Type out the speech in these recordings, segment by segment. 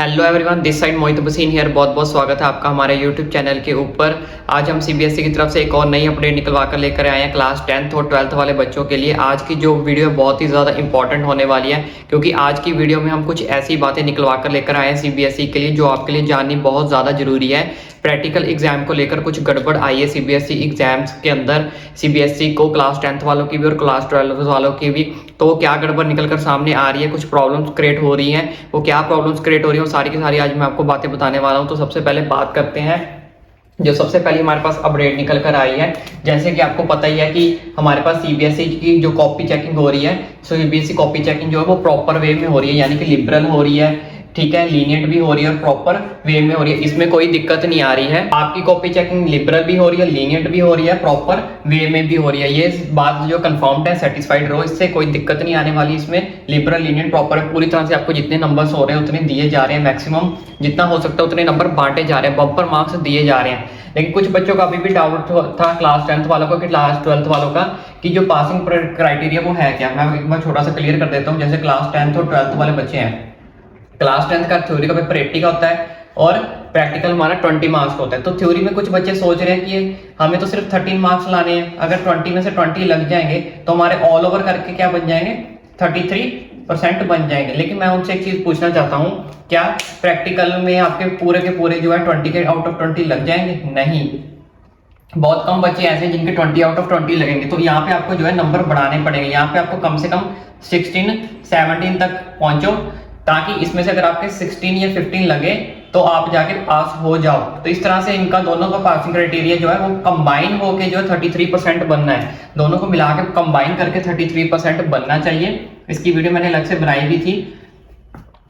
Hello everyone, this side मोहित बसीन here. बहुत बहुत स्वागत है आपका हमारे यूट्यूब चैनल के ऊपर। आज हम सीबीएसई की तरफ से एक और नई अपडेट निकलवा कर लेकर आए हैं क्लास 10th और 12th वाले बच्चों के लिए। आज की जो वीडियो है बहुत ही ज़्यादा इंपॉर्टेंट होने वाली है, क्योंकि आज की वीडियो में हम कुछ ऐसी बातें निकलवा कर लेकर आए हैं सीबीएसई के लिए जो आपके लिए जाननी बहुत ज़्यादा जरूरी है। प्रैक्टिकल एग्जाम को लेकर कुछ गड़बड़ आई है सीबीएसई एग्जाम्स के अंदर, सीबीएसई को क्लास 10th वालों की भी और क्लास 12th वालों की भी। तो क्या गड़बड़ निकल कर सामने आ रही है, कुछ प्रॉब्लम्स क्रिएट हो रही हैं, वो क्या प्रॉब्लम्स क्रिएट हो रही है, वो सारी की सारी आज मैं आपको बातें बताने वाला हूँ। तो सबसे पहले बात करते हैं जो सबसे पहले हमारे पास अपडेट निकल कर आई है। जैसे कि आपको पता ही है कि हमारे पास सीबीएसई की जो कॉपी चेकिंग हो रही है, सीबीएसई कॉपी चेकिंग जो है वो प्रॉपर वे में हो रही है, यानी कि लिबरल हो रही है, ठीक है, लीनियंट भी हो रही है और प्रॉपर वे में हो रही है। इसमें कोई दिक्कत नहीं आ रही है। आपकी कॉपी चेकिंग लिबरल भी हो रही है, लीनियंट भी हो रही है, प्रॉपर वे में भी हो रही है। ये बात जो कंफर्म्ड है, सेटिस्फाइड रहो, इससे कोई दिक्कत नहीं आने वाली। इसमें लिबरल, लीनियंट, प्रॉपर पूरी तरह से आपको जितने नंबर्स हो रहे हैं उतने दिए जा रहे हैं, मैक्सिमम जितना हो सकता है उतने नंबर बांटे जा रहे हैं, बम्पर मार्क्स दिए जा रहे हैं। लेकिन कुछ बच्चों का अभी भी डाउट था क्लास 10th वालों का कि क्लास 12th वालों का कि जो पासिंग क्राइटेरिया वो है क्या। मैं एक बार छोटा सा क्लियर कर देता हूँ। जैसे क्लास 10th और 12th वाले बच्चे हैं, क्लास 10th का थ्योरी का पेपर 80 का होता है और प्रैक्टिकल हमारा 20 मार्क्स का होता है। तो थ्योरी में कुछ बच्चे सोच रहे हैं कि हमें तो सिर्फ 13 मार्क्स लाने हैं, अगर 20 में से 20 लग जाएंगे तो हमारे ऑल ओवर करके क्या बन जाएंगे, 33% बन जाएंगे। लेकिन मैं उनसे एक चीज पूछना चाहता हूँ, क्या प्रैक्टिकल में आपके पूरे के पूरे जो है 20 के आउट ऑफ 20 लग जाएंगे? नहीं, बहुत कम बच्चे ऐसे हैं जिनके 20 आउट ऑफ 20 लगेंगे। तो यहाँ पे आपको जो है नंबर बढ़ाने पड़ेंगे। यहाँ पे आपको कम से कम 16 17 तक पहुंचो, ताकि इसमें से अगर आपके 16 या 15 लगे तो आप जाके पास हो जाओ। तो इस तरह से इनका दोनों का पासिंग क्राइटेरिया जो है वो कंबाइन होके जो है 33% बनना है। दोनों को मिला के कंबाइन करके 33% बनना चाहिए। इसकी वीडियो मैंने अलग से बनाई भी थी,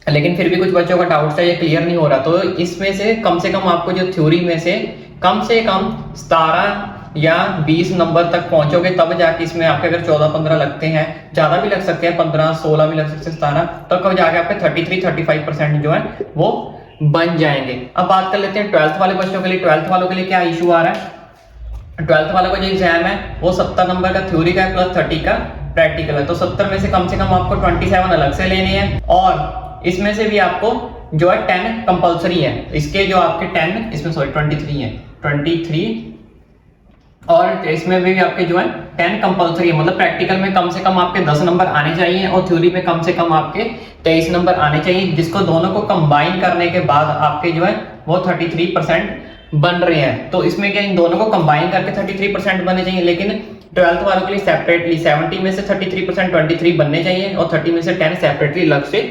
लेकिन फिर भी कुछ बच्चों का डाउट था, ये क्लियर नहीं हो रहा। तो इसमें से कम आपको जो थ्योरी में से कम 17 या 20 नंबर तक पहुंचोगे, तब जाके इसमें आपके अगर 14-15 लगते हैं, ज्यादा भी लग सकते हैं, 15-16 भी लग सकते हैं, 17, तो कब जाके आपके 33-35% जो है वो बन जाएंगे। अब बात कर लेते हैं 12th वाले बच्चों के लिए। 12th वालों के लिए क्या इशू आ रहा है। 12th वालों का जो एग्जाम है वो 70 नंबर का थ्योरी का है प्लस 30 का प्रैक्टिकल है। तो 70 में से कम आपको 27 अलग से लेने हैं, और इसमें से भी आपको जो है 10 कंपल्सरी है। इसके जो आपके 10 इसमें 23 है, 23, और इसमें भी आपके जो है 10 कंपल्सरी है। मतलब प्रैक्टिकल में कम से कम आपके 10 नंबर आने चाहिए और थ्योरी में कम से कम आपके 23 नंबर आने चाहिए, जिसको दोनों को कंबाइन करने के बाद आपके जो है वो 33% बन रहे हैं। तो इसमें क्या, इन दोनों को कंबाइन करके 33% बनने चाहिए। लेकिन 12th वालों के लिए सेपरेटली 70 में से 33% 23 बनने चाहिए, और 30 में से 10 सेपरेटली अलग से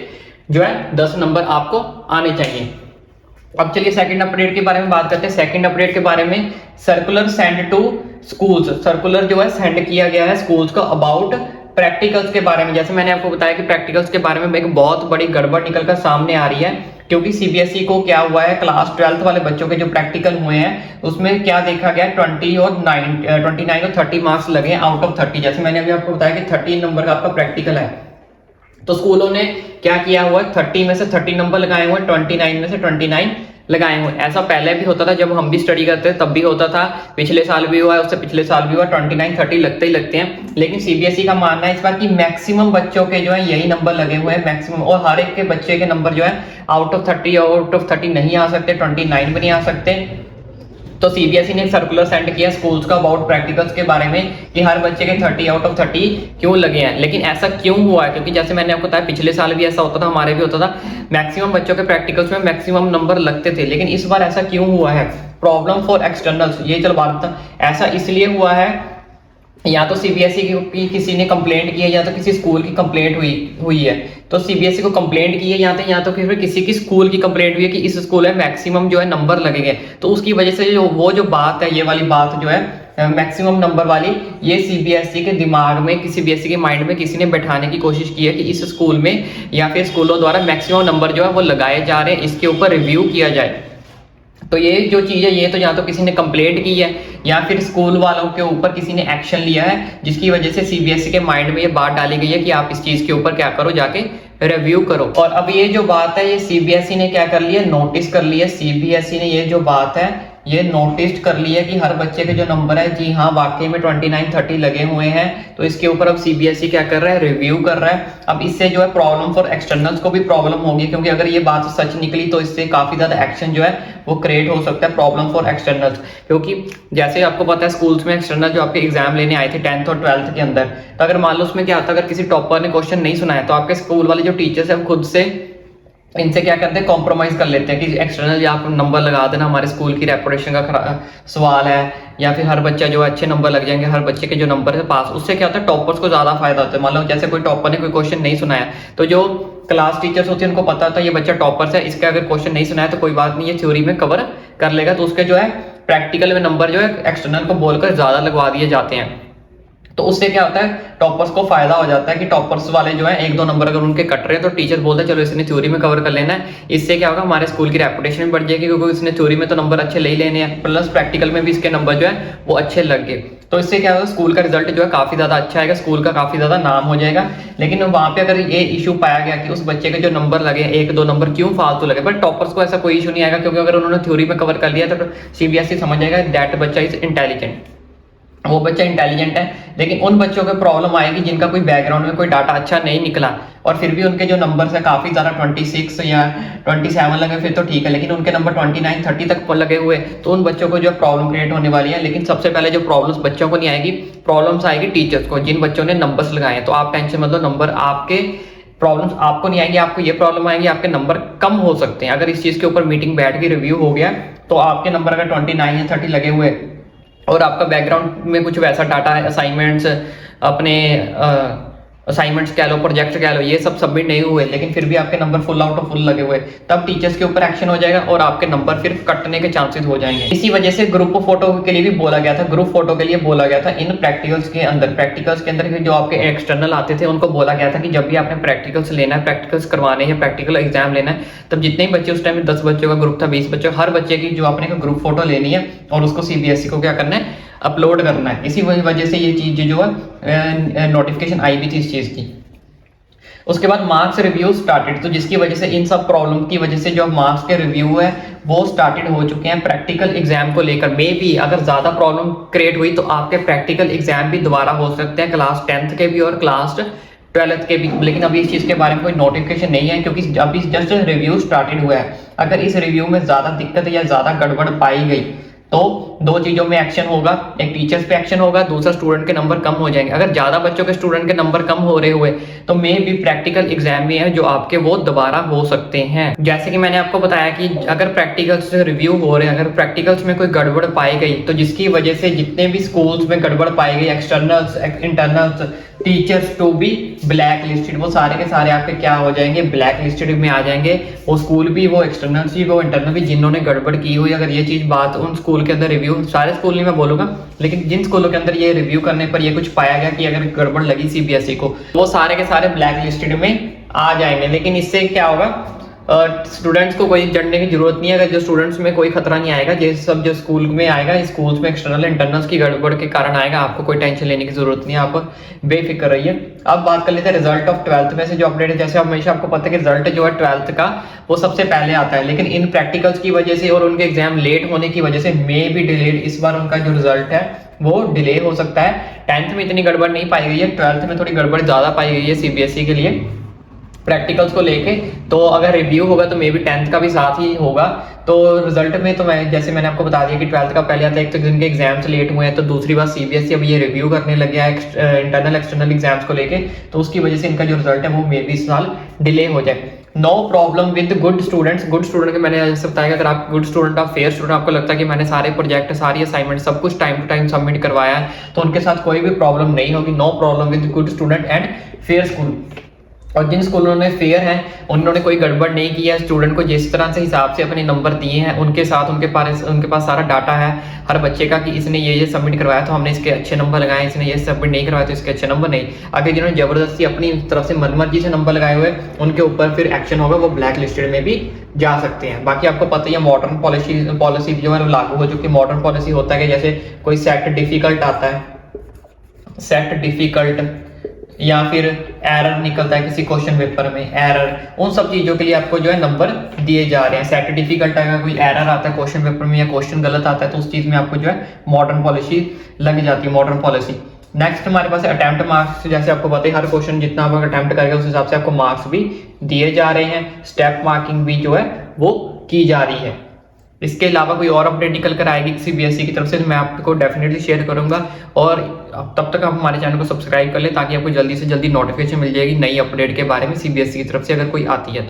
जो है 10 नंबर आपको आने चाहिए। अब चलिए सेकंड अपडेट के बारे में बात करते हैं। सेकंड अपडेट के बारे में, circular send to schools, circular जो है सेंड किया गया है स्कूल्स को अबाउट प्रैक्टिकल्स के बारे में। जैसे मैंने आपको बताया कि प्रैक्टिकल्स के बारे में एक बहुत बड़ी गड़बड़ निकलकर सामने आ रही है, क्योंकि सीबीएसई को क्या हुआ है, क्लास 12th वाले बच्चों के जो प्रैक्टिकल हुए हैं उसमें क्या देखा गया, 29 और 30 मार्क्स लगे आउट ऑफ 30। जैसे मैंने अभी आपको बताया कि 13 नंबर का आपका प्रैक्टिकल है, तो स्कूलों ने क्या किया हुआ, 30 में से 30 नंबर लगाए हुए, 29 में से 29 लगाए हुए। ऐसा पहले भी होता था, जब हम भी स्टडी करते थे तब भी होता था, पिछले साल भी हुआ है, उससे पिछले साल भी हुआ, 29-30 लगते ही लगते हैं। लेकिन सीबीएसई का मानना है इस बार कि मैक्सिमम बच्चों के जो है यही नंबर लगे हुए हैं, मैक्सिमम, और हर एक के बच्चे के नंबर जो है आउट ऑफ 30 नहीं आ सकते, 29 भी नहीं आ सकते। तो सीबीएसई ने एक सर्कुलर सेंड किया स्कूल्स का अबाउट प्रैक्टिकल्स के बारे में कि हर बच्चे के 30 आउट ऑफ 30 क्यों लगे हैं। लेकिन ऐसा क्यों हुआ है, क्योंकि जैसे मैंने आपको बताया पिछले साल भी ऐसा होता था, हमारे भी होता था, मैक्सिमम बच्चों के प्रैक्टिकल्स में मैक्सिमम नंबर लगते थे। लेकिन इस बार ऐसा क्यों हुआ है, प्रॉब्लम फॉर एक्सटर्नल्स, ये चलो बात बता। ऐसा इसलिए हुआ है, या तो सीबीएसई की किसी ने कंप्लेंट की है, या तो किसी स्कूल की कंप्लेंट हुई है। तो सीबीएसई को कंप्लेंट की है, या तो फिर किसी की स्कूल की कंप्लेंट हुई है कि इस स्कूल में मैक्सिमम जो है नंबर लगेंगे। तो उसकी वजह से जो बात है, ये वाली बात जो है मैक्सिमम नंबर वाली, ये सीबीएसई के दिमाग में, सीबीएसई के माइंड में किसी ने बैठाने की कोशिश की है कि इस स्कूल में या फिर स्कूलों द्वारा मैक्सिमम नंबर जो है वो लगाए जा रहे हैं, इसके ऊपर रिव्यू किया जाए। तो ये जो चीज है, ये तो या तो किसी ने कंप्लेंट की है, या फिर स्कूल वालों के ऊपर किसी ने एक्शन लिया है, जिसकी वजह से सीबीएसई के माइंड में ये बात डाली गई है कि आप इस चीज के ऊपर क्या करो, जाके रिव्यू करो। और अब ये जो बात है, ये सीबीएसई ने क्या कर लिया, नोटिस कर लिया। सीबीएसई ने ये जो बात है ये नोटिस कर लिया कि हर बच्चे के जो नंबर है, जी हाँ वाकई में 29-30 लगे हुए हैं। तो इसके ऊपर अब सीबीएसई क्या कर रहा है, रिव्यू कर रहा है। अब इससे जो है प्रॉब्लम फॉर एक्सटर्नल्स को भी प्रॉब्लम होगी, क्योंकि अगर ये बात सच निकली तो इससे काफी ज्यादा एक्शन जो है वो क्रिएट हो सकता है, प्रॉब्लम फॉर एक्सटर्नल्स। क्योंकि जैसे आपको पता है स्कूल्स में एक्सटर्नल जो आपके एग्जाम लेने आए थे 10th और 12th के अंदर, तो अगर मान लो उसमें क्या होता है, अगर किसी टॉपर ने क्वेश्चन नहीं सुनाया तो आपके स्कूल वाले जो टीचर्स हैं खुद से इनसे क्या करते हैं, कॉम्प्रोमाइज कर लेते हैं कि एक्सटर्नल या आप नंबर लगा देना, हमारे स्कूल की रेपुटेशन का सवाल है, या फिर हर बच्चा जो अच्छे नंबर लग जाएंगे, हर बच्चे के जो नंबर है पास। उससे क्या होता है, टॉपर्स को ज्यादा फायदा होता है। मान लो जैसे कोई टॉपर ने कोई क्वेश्चन नहीं सुनाया, तो जो क्लास टीचर्स होती है उनको पता होता है ये बच्चा टॉपर्स है, इसका अगर क्वेश्चन नहीं सुनाया तो कोई बात नहीं, ये थ्योरी में कवर कर लेगा, तो उसके जो है प्रैक्टिकल में नंबर जो है एक्सटर्नल को बोलकर ज्यादा लगवा दिए जाते हैं। तो उससे क्या होता है, टॉपर्स को फायदा हो जाता है कि टॉपर्स वाले जो है 1-2 नंबर अगर उनके कट रहे हैं तो टीचर बोलते हैं चलो इसने थ्योरी में कवर कर लेना है। इससे क्या होगा, हमारे स्कूल की रेपुटेशन भी बढ़ जाएगी, क्योंकि इसने थ्योरी में तो नंबर अच्छे ले ही लेने हैं, प्लस प्रैक्टिकल में भी इसके नंबर जो है वो अच्छे लग गए। तो इससे क्या होगा, स्कूल का रिजल्ट जो है काफी ज्यादा अच्छा आएगा, स्कूल का काफी ज्यादा नाम हो जाएगा। लेकिन वहां पे अगर ये इशू पाया गया कि उस बच्चे के जो नंबर लगे 1-2 नंबर क्यों फालतू लगे, पर टॉपर्स को ऐसा कोई इशू नहीं आएगा, क्योंकि अगर उन्होंने थ्योरी में कवर कर लिया तो सीबीएसई समझ जाएगा दैट बच्चा इज इंटेलिजेंट, वो बच्चा इंटेलिजेंट है। लेकिन उन बच्चों को प्रॉब्लम आएगी जिनका कोई बैकग्राउंड में कोई डाटा अच्छा नहीं निकला और फिर भी उनके जो नंबर्स है काफी ज्यादा 26 या 27 लगे फिर तो ठीक है, लेकिन उनके नंबर 29-30 तक लगे हुए, तो उन बच्चों को जो प्रॉब्लम क्रिएट होने वाली है। लेकिन सबसे पहले जो प्रॉब्लम्स बच्चों को नहीं आएगी, प्रॉब्लम्स आएगी टीचर्स को, जिन बच्चों ने नंबर्स लगाए हैं। तो आप टेंशन मत लो, नंबर आपके प्रॉब्लम्स आपको नहीं आएंगी, आपको ये प्रॉब्लम आएगी आपके नंबर कम हो सकते हैं। अगर इस चीज के ऊपर मीटिंग बैठ के रिव्यू हो गया तो आपके नंबर अगर 29 या 30 लगे हुए और आपका बैकग्राउंड में कुछ वैसा डाटा है, असाइनमेंट्स अपने असाइनमेंट्स कह लो, प्रोजेक्ट कह लो, ये सब सबमिट नहीं हुए, लेकिन फिर भी आपके number full out of full लगे हुए, तब टीचर्स के ऊपर एक्शन हो जाएगा और आपके नंबर फिर कटने के चांसेस हो जाएंगे। इसी वजह से ग्रुप फोटो के लिए भी बोला गया था, ग्रुप फोटो के लिए बोला गया था इन प्रैक्टिकल्स के अंदर। प्रैक्टिकल्स के अंदर जो आपके एक्सटर्नल आते थे उनको बोला गया था कि जब भी आपने प्रैक्टिकल्स लेना है, प्रैक्टिकल्स करवाने हैं, प्रैक्टिकल एग्जाम लेना है, तब जितने बच्चे उस टाइम में 10 बच्चों का ग्रुप था, 20 बच्चों, हर बच्चे की जो आपने ग्रुप फोटो लेनी है और उसको सीबीएसई को क्या करना है, अपलोड करना है। इसी वजह से ये चीज जो है नोटिफिकेशन आई भी थी इस चीज की। उसके बाद मार्क्स रिव्यू स्टार्टेड, तो जिसकी वजह से इन सब प्रॉब्लम की वजह से जो मार्क्स के रिव्यू है वो स्टार्टेड हो चुके हैं प्रैक्टिकल एग्जाम को लेकर। मे बी अगर ज्यादा प्रॉब्लम क्रिएट हुई तो आपके प्रैक्टिकल एग्जाम भी दोबारा हो सकते हैं, क्लास 10th के भी और क्लास 12th के भी। लेकिन अभी इस चीज के बारे में कोई नोटिफिकेशन नहीं है, क्योंकि अभी जस्ट रिव्यू स्टार्टेड हुआ है। अगर इस रिव्यू में ज्यादा दिक्कत या ज्यादा गड़बड़ पाई गई तो 2 चीजों में एक्शन होगा, एक टीचर्स पे एक्शन होगा, दूसरा स्टूडेंट के नंबर कम हो जाएंगे। अगर ज्यादा बच्चों के स्टूडेंट के नंबर कम हो रहे हुए तो मे भी प्रैक्टिकल एग्जाम में है जो आपके वो दोबारा हो सकते हैं। जैसे कि मैंने आपको बताया कि अगर प्रैक्टिकल्स रिव्यू हो रहे हैं, अगर प्रैक्टिकल्स में कोई गड़बड़ पाई गई तो जिसकी वजह से जितने भी स्कूल्स में गड़बड़ पाई गई, externals, internals, teachers to be blacklisted, वो सारे के सारे आपके क्या हो जाएंगे, ब्लैक लिस्टेड में आ जाएंगे। वो स्कूल भी, वो एक्सटर्नल्स भी, वो इंटरनल भी, जिन्होंने गड़बड़ की हुई। अगर ये चीज बात उन स्कूल के अंदर रिव्यू, सारे स्कूल नहीं मैं बोलूंगा, लेकिन जिन स्कूलों के अंदर ये रिव्यू करने पर ये कुछ पाया गया कि अगर गड़बड़ लगी सीबीएसई को, वो सारे के सारे ब्लैक लिस्टेड में आ जाएंगे। लेकिन इससे क्या होगा, स्टूडेंट्स को कोई डरने की जरूरत नहीं है। अगर जो स्टूडेंट्स में कोई खतरा नहीं आएगा, ये सब जो स्कूल में आएगा, स्कूल्स में एक्सटर्नल इंटरनल्स की गड़बड़ के कारण आएगा, आपको कोई टेंशन लेने की जरूरत नहीं है, आप बेफिक्र रहिए। अब बात कर लेते हैं रिजल्ट ऑफ 12th में से जो अपडेट है। जैसे हमेशा आपको पता है कि रिजल्ट जो है 12th का वो सबसे पहले आता है, लेकिन इन प्रैक्टिकल्स की वजह से और उनके एग्जाम लेट होने की वजह से मे बी डिलेड, इस बार उनका जो रिजल्ट है वो डिले हो सकता है। 10th में इतनी गड़बड़ नहीं पाई गई है, 12th में थोड़ी गड़बड़ ज्यादा पाई गई है सीबीएसई के लिए प्रैक्टिकल्स को लेके। तो अगर रिव्यू होगा तो मे बी 10th का भी साथ ही होगा। तो रिजल्ट में तो मैं, जैसे मैंने आपको बता दिया कि 12th का पहले आता है, एक तो जिनके एग्जाम्स लेट हुए हैं, तो दूसरी बात सीबीएसई अब ये रिव्यू करने लग गया है इंटरनल एक्सटर्नल एग्जाम्स को लेके, तो उसकी वजह से इनका जो रिजल्ट है वो मे बी इस साल डिले हो जाए। No problem with good students, good student के मैंने ऐसे बताया, अगर आप गुड स्टूडेंट, आप फेयर स्टूडेंट, आपको लगता है कि मैंने सारे प्रोजेक्ट, सारी असाइनमेंट, सब कुछ टाइम टू टाइम सबमिट करवाया है, तो उनके साथ कोई भी प्रॉब्लम नहीं होगी। No problem with good student and fair school. और जिन स्कूलों ने फेयर हैं उन्होंने कोई गड़बड़ नहीं किया, स्टूडेंट को जिस तरह से हिसाब से अपने नंबर दिए हैं उनके साथ उनके पास सारा डाटा है हर बच्चे का कि इसने ये सबमिट करवाया तो हमने इसके अच्छे नंबर लगाए, इसने ये सबमिट नहीं करवाया तो इसके अच्छे नंबर नहीं। आगे जिन्होंने जबरदस्ती अपनी तरफ से मनमर्जी से नंबर लगाए हुए उनके ऊपर फिर एक्शन होगा, वो ब्लैक लिस्टेड में भी जा सकते हैं। बाकी आपको पता ही है मॉडर्न पॉलिसी जो है लागू हो चुकी है। मॉडर्न पॉलिसी होता है कि जैसे कोई सेट डिफिकल्ट आता है, सेट डिफिकल्ट या फिर एरर निकलता है किसी क्वेश्चन पेपर में एरर, उन सब चीज़ों के लिए आपको जो है नंबर दिए जा रहे हैं। सेट डिफिकल्ट अगर कोई एरर आता है क्वेश्चन पेपर में या क्वेश्चन गलत आता है तो उस चीज़ में आपको जो है मॉडर्न पॉलिसी लग जाती है, मॉडर्न पॉलिसी। नेक्स्ट हमारे पास अटेम्प्ट मार्क्स, जैसे आपको पता है हर क्वेश्चन जितना आप अटेम्प्ट करेगा उस हिसाब से आपको मार्क्स भी दिए जा रहे हैं। स्टेप मार्किंग भी जो है वो की जा रही है। इसके अलावा कोई और अपडेट निकल कर आएगी सीबीएसई की तरफ से तो मैं आपको डेफिनेटली शेयर करूंगा। और तब तक आप हमारे चैनल को सब्सक्राइब कर लें ताकि आपको जल्दी से जल्दी नोटिफिकेशन मिल जाएगी नई अपडेट के बारे में सीबीएसई की तरफ से अगर कोई आती है।